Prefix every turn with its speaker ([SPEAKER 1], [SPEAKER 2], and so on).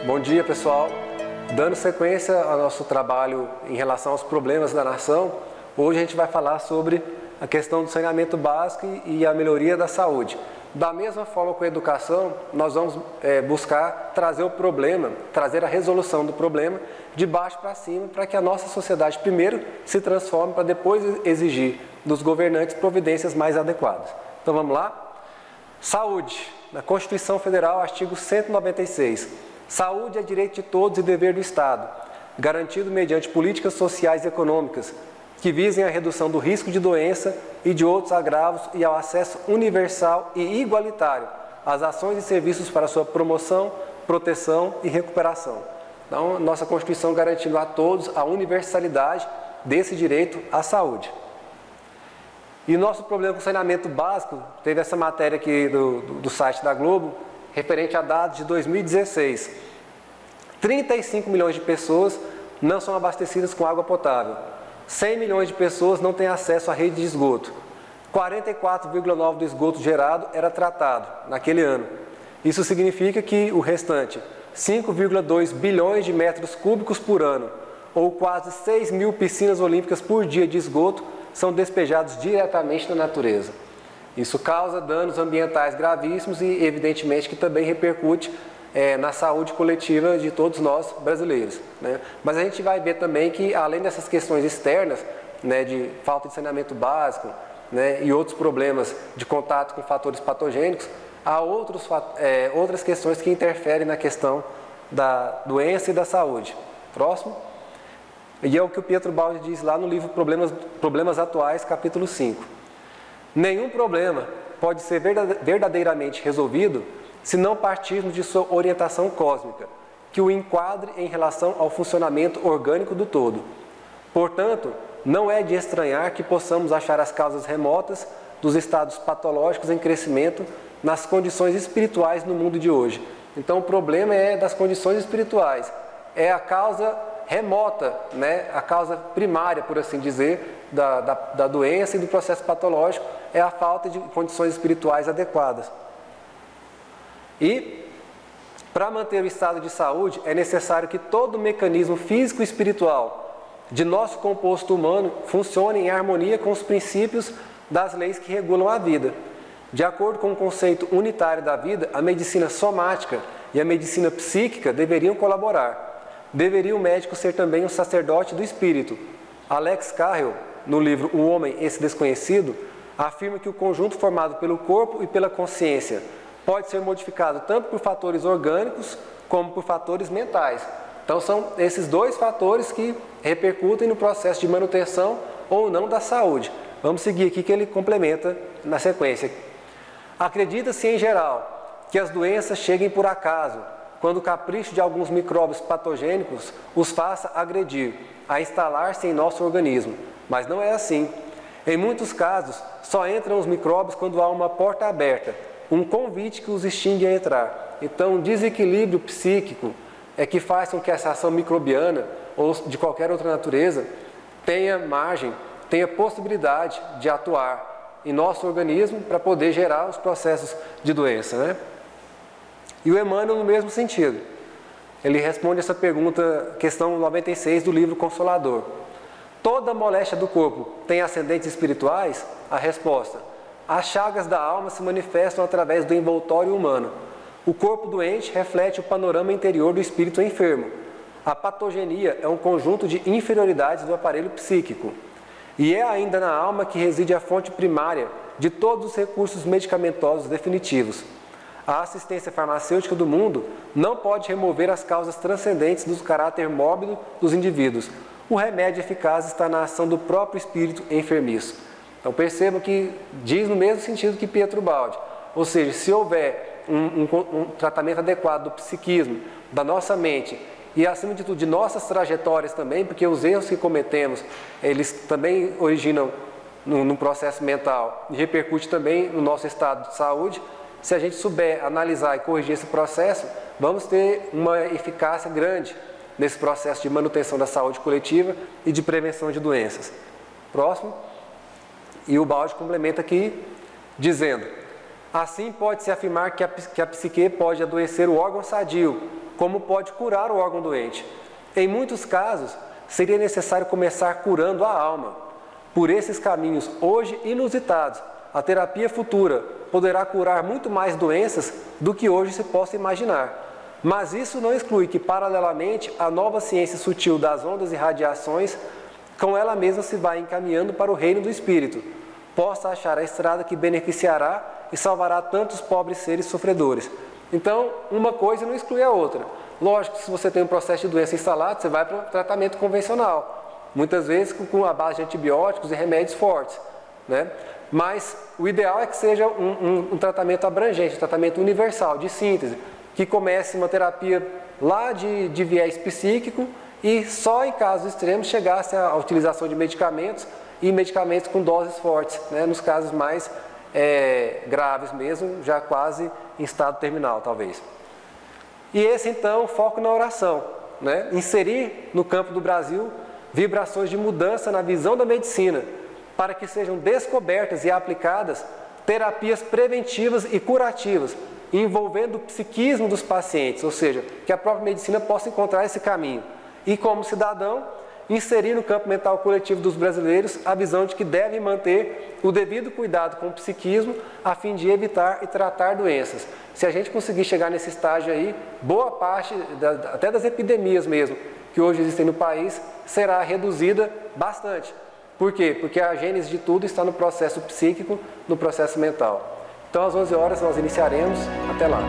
[SPEAKER 1] Bom dia, pessoal. Dando sequência ao nosso trabalho em relação aos problemas da nação, hoje a gente vai falar sobre a questão do saneamento básico e a melhoria da saúde. Da mesma forma com a educação, nós vamos buscar trazer o problema, trazer a resolução do problema de baixo para cima, para que a nossa sociedade primeiro se transforme, para depois exigir dos governantes providências mais adequadas. Então vamos lá? Saúde. Na Constituição Federal, artigo 196. Saúde é direito de todos e dever do Estado, garantido mediante políticas sociais e econômicas que visem a redução do risco de doença e de outros agravos e ao acesso universal e igualitário às ações e serviços para sua promoção, proteção e recuperação. Então, nossa Constituição garantindo a todos a universalidade desse direito à saúde. E o nosso problema com o saneamento básico, teve essa matéria aqui do site da Globo, referente a dados de 2016. 35 milhões de pessoas não são abastecidas com água potável. 100 milhões de pessoas não têm acesso à rede de esgoto. 44,9% do esgoto gerado era tratado naquele ano. Isso significa que o restante, 5,2 bilhões de metros cúbicos por ano, ou quase 6 mil piscinas olímpicas por dia de esgoto, são despejados diretamente na natureza. Isso causa danos ambientais gravíssimos e, evidentemente, que também repercute na saúde coletiva de todos nós brasileiros, né? Mas a gente vai ver também que, além dessas questões externas, né, de falta de saneamento básico, né, e outros problemas de contato com fatores patogênicos, há outras questões que interferem na questão da doença e da saúde. Próximo. E é o que o Pietro Baldi diz lá no livro Problemas Atuais, capítulo 5. Nenhum problema pode ser verdadeiramente resolvido se não partirmos de sua orientação cósmica, que o enquadre em relação ao funcionamento orgânico do todo. Portanto, não é de estranhar que possamos achar as causas remotas dos estados patológicos em crescimento nas condições espirituais no mundo de hoje. Então, o problema é das condições espirituais, é a causa remota, né? A causa primária, por assim dizer, da doença e do processo patológico é a falta de condições espirituais adequadas. E, para manter o estado de saúde, é necessário que todo o mecanismo físico e espiritual de nosso composto humano funcione em harmonia com os princípios das leis que regulam a vida. De acordo com o conceito unitário da vida, a medicina somática e a medicina psíquica deveriam colaborar. Deveria o médico ser também um sacerdote do espírito. Alex Carrel, no livro O Homem, Esse Desconhecido, afirma que o conjunto formado pelo corpo e pela consciência pode ser modificado tanto por fatores orgânicos como por fatores mentais. Então são esses dois fatores que repercutem no processo de manutenção ou não da saúde. Vamos seguir aqui que ele complementa na sequência. Acredita-se em geral que as doenças cheguem por acaso, quando o capricho de alguns micróbios patogênicos os faça agredir, a instalar-se em nosso organismo. Mas não é assim. Em muitos casos, só entram os micróbios quando há uma porta aberta, um convite que os extingue a entrar. Então, o desequilíbrio psíquico é que faz com que essa ação microbiana, ou de qualquer outra natureza, tenha margem, tenha possibilidade de atuar em nosso organismo para poder gerar os processos de doença, né? E o Emmanuel, no mesmo sentido, ele responde essa pergunta, questão 96 do livro Consolador. Toda moléstia do corpo tem ascendentes espirituais? A resposta: as chagas da alma se manifestam através do envoltório humano. O corpo doente reflete o panorama interior do espírito enfermo. A patogenia é um conjunto de inferioridades do aparelho psíquico. E é ainda na alma que reside a fonte primária de todos os recursos medicamentosos definitivos. A assistência farmacêutica do mundo não pode remover as causas transcendentes do caráter mórbido dos indivíduos. O remédio eficaz está na ação do próprio espírito enfermiço. Então percebam que diz no mesmo sentido que Pietro Baldi. Ou seja, se houver um tratamento adequado do psiquismo, da nossa mente e, acima de tudo, de nossas trajetórias também, porque os erros que cometemos, eles também originam no processo mental e repercute também no nosso estado de saúde. Se a gente souber analisar e corrigir esse processo, vamos ter uma eficácia grande nesse processo de manutenção da saúde coletiva e de prevenção de doenças. Próximo. E o Baldi complementa aqui, dizendo: assim pode-se afirmar que a psique pode adoecer o órgão sadio, como pode curar o órgão doente. Em muitos casos, seria necessário começar curando a alma. Por esses caminhos hoje inusitados, a terapia futura poderá curar muito mais doenças do que hoje se possa imaginar. Mas isso não exclui que, paralelamente, a nova ciência sutil das ondas e radiações, com ela mesma se vai encaminhando para o reino do Espírito, possa achar a estrada que beneficiará e salvará tantos pobres seres sofredores. Então, uma coisa não exclui a outra. Lógico que se você tem um processo de doença instalado, você vai para o tratamento convencional, muitas vezes com a base de antibióticos e remédios fortes, né? Mas o ideal é que seja um tratamento abrangente, um tratamento universal, de síntese, que comece uma terapia lá de viés psíquico e só em casos extremos chegasse à utilização de medicamentos e medicamentos com doses fortes, né? Nos casos mais graves mesmo, já quase em estado terminal, talvez. E esse, então, foco na oração, né? Inserir no campo do Brasil vibrações de mudança na visão da medicina, para que sejam descobertas e aplicadas terapias preventivas e curativas, envolvendo o psiquismo dos pacientes, ou seja, que a própria medicina possa encontrar esse caminho. E, como cidadão, inserir no campo mental coletivo dos brasileiros a visão de que devem manter o devido cuidado com o psiquismo a fim de evitar e tratar doenças. Se a gente conseguir chegar nesse estágio aí, boa parte, até das epidemias mesmo, que hoje existem no país, será reduzida bastante. Por quê? Porque a gênese de tudo está no processo psíquico, no processo mental. Então, às 11 horas nós iniciaremos. Até lá!